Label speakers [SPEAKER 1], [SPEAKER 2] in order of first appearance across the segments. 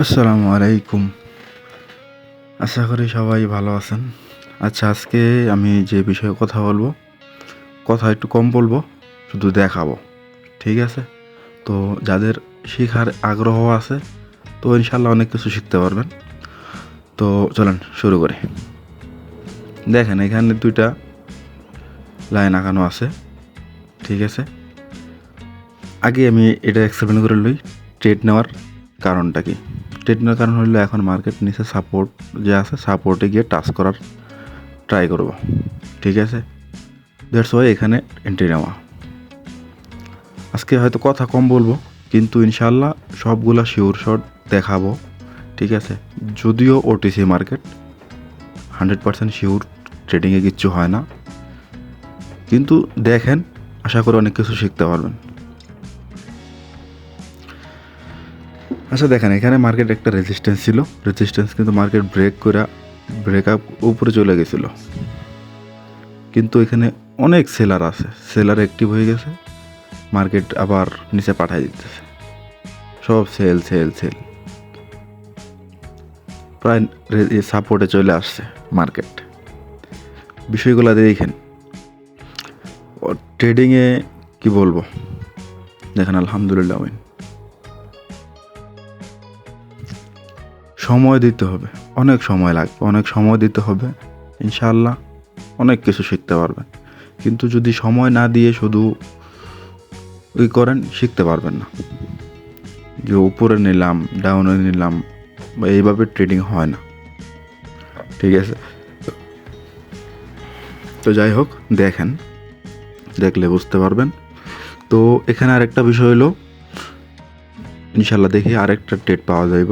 [SPEAKER 1] আসসালামু আলাইকুম। আশা করি সবাই ভালো আছেন। আচ্ছা, আজকে আমি যে বিষয়ে কথা বলবো, কথা একটু কম বলবো, শুধু দেখাবো। ঠিক আছে? তো যাদের শেখার আগ্রহ আছে, তো ইনশাল্লাহ অনেক কিছু শিখতে পারবেন। তো চলেন শুরু করি। দেখেন, এখানে দুইটা লাইন আঁকানো আছে। ঠিক আছে? আগে আমি এটা এক্সপ্লেন করে লই ট্রেড নেওয়ার কারণটা কি। ট্রেড নেওয়ার কারণ হলো এখন মার্কেট নিচে সাপোর্ট যে আছে, সাপোর্টে গিয়ে টাচ করার ট্রাই করব। ঠিক আছে? দ্যাটস ওয়াই এখানে এন্ট্রি নেওয়া। আজকে হয়তো কথা কম বলবো, কিন্তু ইনশাল্লাহ সবগুলা শিওর শট দেখাবো। ঠিক আছে? যদিও ওটিসি মার্কেট 100% শিওর, ট্রেডিংয়ে কিচ্ছু হয় না, কিন্তু দেখেন, আশা করি অনেক কিছু শিখতে পারবেন। আচ্ছা দেখেন, এখানে মার্কেট একটা রেজিস্ট্যান্স ছিল, রেজিস্ট্যান্স কিন্তু মার্কেট ব্রেকআপ উপরে চলে গেছিল, কিন্তু এখানে অনেক সেলার আছে, সেলার অ্যাক্টিভ হয়ে গেছে, মার্কেট আবার নিচে পাঠাই দিতেছে, সব সেল সেল সেল, প্রায় সাপোর্টে চলে আসছে মার্কেট। বিষয়গুলো দেখেন, ট্রেডিংয়ে কি বলবো, দেখেন আলহামদুলিল্লাহ উইন। সময় দিতে হবে, অনেক সময় লাগবে, অনেক সময় দিতে হবে, ইনশাআল্লাহ অনেক কিছু শিখতে পারবেন। কিন্তু যদি সময় না দিয়ে শুধু করেন, শিখতে পারবেন না। যে উপরে নিলাম, ডাউনে নিলাম, বা এইভাবে ট্রেডিং হয় না। ঠিক আছে? তো যাই হোক, দেখেন, দেখলে বুঝতে পারবেন। তো এখানে আরেকটা বিষয় হলো, ইনশাল্লাহ দেখি আরেকটা ট্রেড পাওয়া যাইব,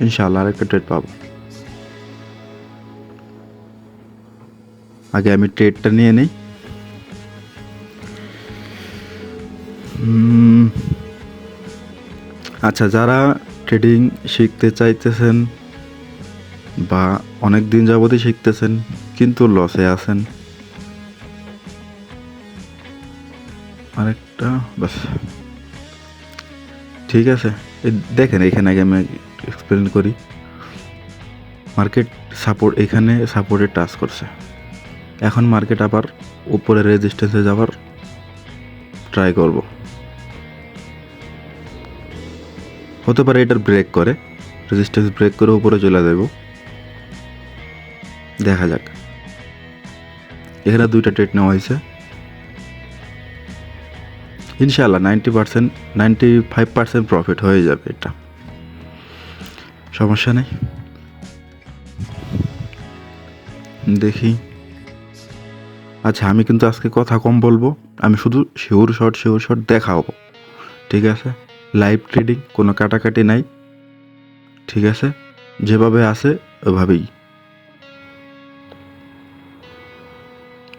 [SPEAKER 1] ইনশাল্লাহ আরেকটা ট্রেড পাবো। আগে আমি ট্রেডটা নিয়ে নিই। আচ্ছা, যারা ট্রেডিং শিখতে চাইতেছেন বা অনেক দিন যাবতই শিখতেছেন কিন্তু লসে আছেন, আরেকটা বাস, ঠিক আছে। দেখেন, এখানে আগে আমি এক্সপ্লেন করি। মার্কেট সাপোর্ট, এখানে সাপোর্টে টাচ করছে, এখন মার্কেট আবার উপরে রেজিস্ট্যান্সে যাওয়ার ট্রাই করব। হতে পারে এটার ব্রেক করে, রেজিস্ট্যান্স ব্রেক করে উপরে চলে যাব, দেখা যাক। এখানে দুইটা ট্রেড নেওয়া হয়েছে, ইনশাআল্লাহ 95% প্রফিট হয়ে যাবে, এটা সমস্যা নেই। দেখি। আচ্ছা, আমি কিন্তু আজকে কথা কম বলবো, আমি শুধু শিওর শট দেখাবো। ঠিক আছে? লাইভ ট্রেডিং, কোনো কাটাকাটি নাই। ঠিক আছে? যেভাবে আছে ওভাবেই,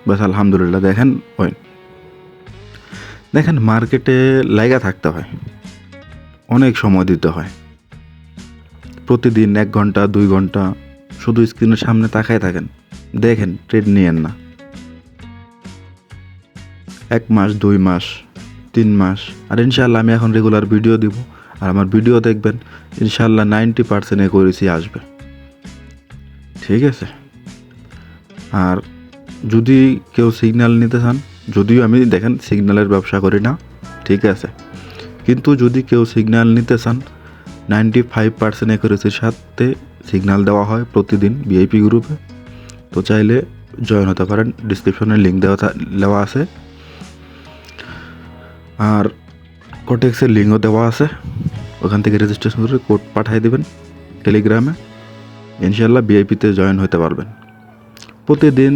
[SPEAKER 1] বাস আলহামদুলিল্লাহ। দেখেন ওই, দেখেন মার্কেটে লাইগা থাকতে হয়, অনেক সময় দিতে হয়, প্রতিদিন 1 ঘন্টা 2 ঘন্টা শুধু স্ক্রিনের সামনে তাকায় থাকেন, দেখেন, ট্রেড নিয়েন না। 1 মাস 2 মাস 3 মাস, আর ইনশাআল্লাহ আমি এখন রেগুলার ভিডিও দিব, আর আমার ভিডিও দেখবেন, ইনশাআল্লাহ 90% করেছি আসবে। ঠিক আছে? আর যদি কেউ সিগন্যাল নিতে চান, যদিও আমি দেখেন সিগন্যালের ব্যবসা করি না, ঠিক আছে, কিন্তু যদি কেউ সিগন্যাল নিতে চান, 95% অ্যাকুরেসির সাথে সিগন্যাল দেওয়া হয় প্রতিদিন ভিআইপি গ্রুপে। তো চাইলে জয়েন হতে পারেন, ডিসক্রিপশনে লিঙ্ক দেওয়া আছে, আর কোটেক্সের লিঙ্কও দেওয়া আছে, ওখান থেকে রেজিস্ট্রেশন করে কোড পাঠিয়ে দেবেন টেলিগ্রামে, ইনশাল্লাহ ভিআইপিতে জয়েন হতে পারবেন। প্রতিদিন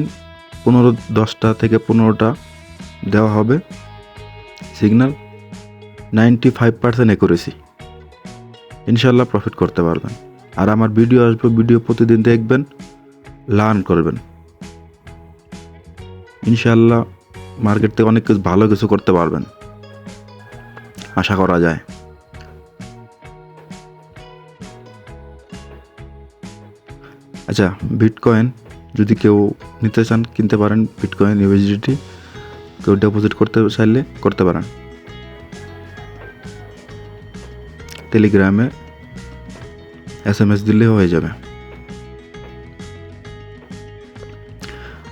[SPEAKER 1] 10টা থেকে 15টা দেওয়া হবে সিগন্যাল, 95% অ্যাকুরেসি, ইনশাল্লাহ প্রফিট করতে পারবেন। আর আমার ভিডিও আসবে, ভিডিও প্রতিদিন দেখবেন, লার্ন করবেন, ইনশাল্লাহ মার্কেট থেকে অনেক কিছু ভালো কিছু করতে পারবেন, আশা করা যায়। আচ্ছা, বিটকয়েন যদি কেউ নিতে চান, কিনতে পারেন, বিটকয়েন ইউএসডিটি, কেউ ডিপোজিট করতে চাইলে করতে পারেন। টেলিগ্রামে SMS দিলে হয়ে যাবে।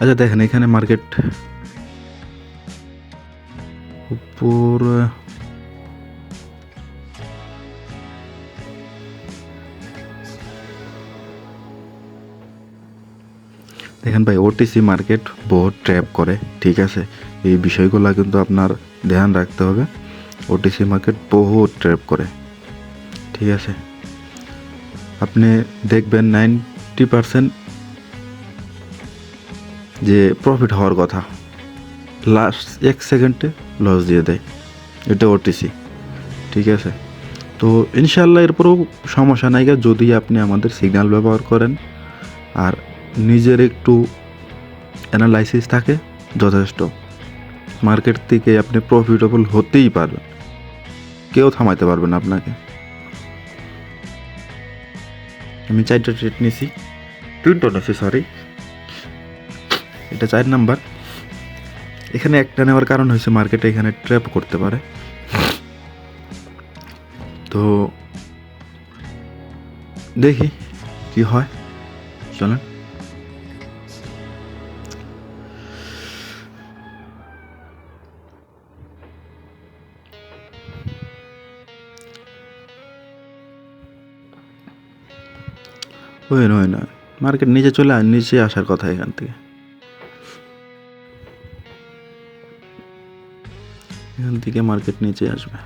[SPEAKER 1] আচ্ছা দেখেন এখানে মার্কেট উপর দেখেন ভাই OTC মার্কেট বহুত ট্র্যাপ করে, ঠিক আছে? এই বিষয়গুলো কিন্তু আপনার ধ্যান রাখতে হবে। OTC মার্কেট বহুত ট্র্যাপ করে, ঠিক আছে? আপনি দেখবেন 90% যে প্রফিট হওয়ার কথা লাস্ট 1 সেকেন্ডে লস দিয়ে দেয়, এটা OTC, ঠিক আছে? তো ইনশাল্লাহ এরপরেও সমস্যা নাই যদি আপনি আমাদের সিগন্যাল ব্যবহার করেন আর নিজের একটু অ্যানালাইসিস থাকে যথেষ্ট। মার্কেট থেকে আপনি প্রফিটেবল হতেই পারবেন, কেউ থামাইতে পারবে না আপনাকে। আমি 4টা ট্রেড নিয়েছি, 3টা নিয়েছি সরি, এটা 4 নাম্বার। এখানে একটা নেওয়ার কারণ হয়েছে মার্কেটে এখানে ট্র্যাপ করতে পারে, তো দেখি কি হয়, চলেন। হয় না, মার্কেট নিচে নিচে আসার কথা এখান থেকে মার্কেট নিচে আসবে।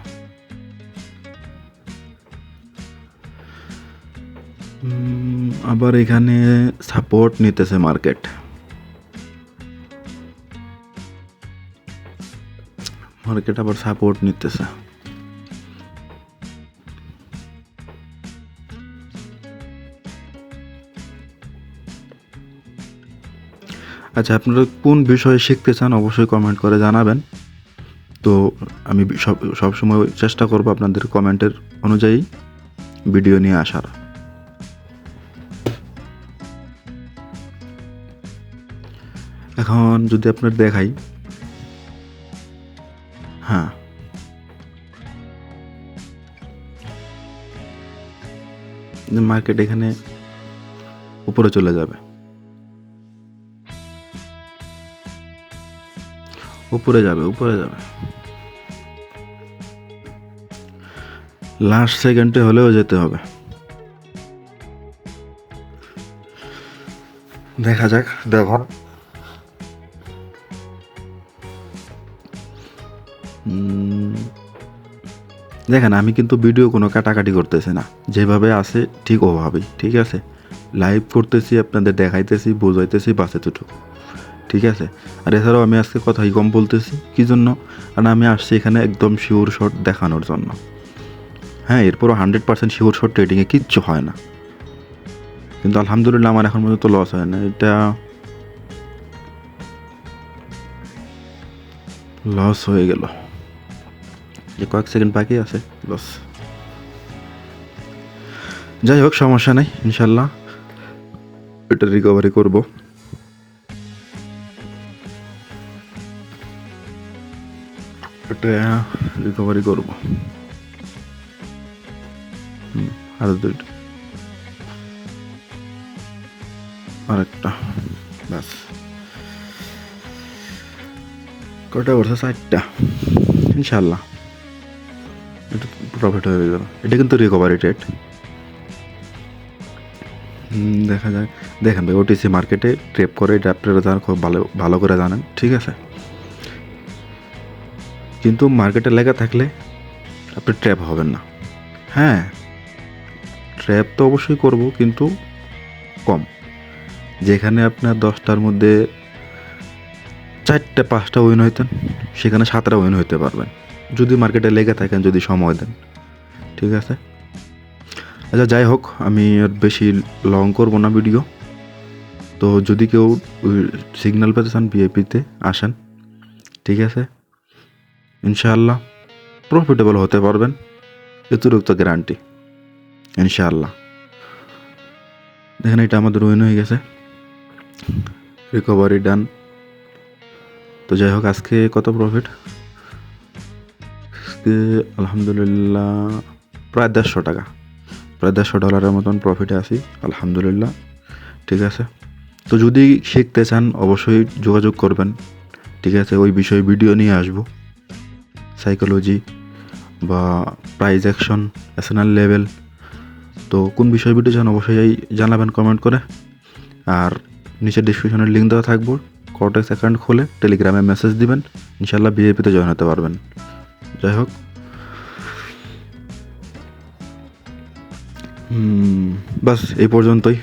[SPEAKER 1] আবার এখানে সাপোর্ট নিতেছে মার্কেট আবার সাপোর্ট নিতেছে। আচ্ছা আপনারা কোন বিষয়ে শিখতে চান অবশ্যই কমেন্ট করে জানাবেন। তো আমি সবসময় চেষ্টা করব আপনাদের কমেন্টের অনুযায়ী ভিডিও নিয়ে আসার। এখন যদি আপনার দেখাই, হ্যাঁ মার্কেট এখানে উপরে চলে যাবে, উপরে যাবে লাস্ট সেকেন্ডে হলেও যেতে হবে। দেখা যাক, দেখুন দেখেন আমি কিন্তু ভিডিও কোনো কাটাকাটি করতেছি না, যেভাবে আছে ঠিক ওভাবেই, ঠিক আছে? লাইভ করতেছি, আপনাদের দেখাইতেছি, বোঝাইতেছি বাস এতটুকু, ঠিক আছে? আর এছাড়াও আমি আজকে কথাই কম বলতেছি, কি জন্য? কারণ আমি আসছি এখানে একদম শিওর শট দেখানোর জন্য। হ্যাঁ, এরপরও 100% শিওর শট ট্রেডিংয়ে কিচ্ছু হয় না, কিন্তু আলহামদুলিল্লাহ আমার এখন পর্যন্ত লস হয় না। এটা লস হয়ে গেল, যে কয়েক সেকেন্ড বাকি আছে লস। যাই হোক সমস্যা নেই, ইনশাল্লাহ এটা রিকভারি করব। আর দুইটা, আরেকটা, ব্যাস কটা করছে? 4টা, ইনশাল্লাহ এটা প্রফিট হয়ে গেল। এটা কিন্তু রিকভারি ট্রেড, দেখা যাক। দেখেন ভাই OTC মার্কেটে ট্রেপ করে, এটা আপনারা জানেন, খুব ভালো করে জানেন, ঠিক আছে? কিন্তু মার্কেটে লেগে থাকলে আপনি ট্র্যাপ হবেন না। হ্যাঁ, ট্র্যাপ তো অবশ্যই করব, কিন্তু কম। যেখানে আপনার 10টার মধ্যে 4-5টা উইন হইতেন, সেখানে 7টা উইন হইতে পারবেন যদি মার্কেটে লেগে থাকেন, যদি সময় দেন, ঠিক আছে? আচ্ছা যাই হোক, আমি আর বেশি লং করবো না ভিডিও। তো যদি কেউ সিগন্যাল পেতে চান ভিআইপিতে আসেন, ঠিক আছে? ইনশাআল্লাহ প্রফিটেবল হতে পারবেন, এতটুকু গ্যারান্টি ইনশাআল্লাহ। দেখেন এটা আমাদের উইন হয়ে গেছে, রিকভারি ডান। তো যাই হোক, আজকে কত প্রফিট? আজকে আলহামদুলিল্লাহ প্রায় $150, প্রায় $150 মতন প্রফিটে আছি আলহামদুলিল্লাহ। ঠিক আছে, তো যদি শিখতে চান অবশ্যই যোগাযোগ করবেন। ঠিক আছে, ওই বিষয়ে ভিডিও নিয়ে আসবো, সাইকোলজি বা প্রাইজ অ্যাকশন, ন্যাশনাল লেভেল। তো কোন বিষয় ভিডিও চান অবশ্যই জানাবেন কমেন্ট করে। আর নিচে ডিসক্রিপশনের লিঙ্ক দেওয়া থাকবো, কর্টেক্স অ্যাকাউন্ট খুলে টেলিগ্রামে মেসেজ দিবেন, ইনশাল্লাহ ভিআইপিতে জয়েন হতে পারবেন। যাই হোক, বাস এই পর্যন্তই।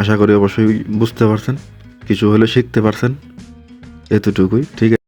[SPEAKER 1] আশা করি অবশ্যই বুঝতে পারছেন, কিছু হলে শিখতে পারছেন, এতটুকুই। ঠিক আছে।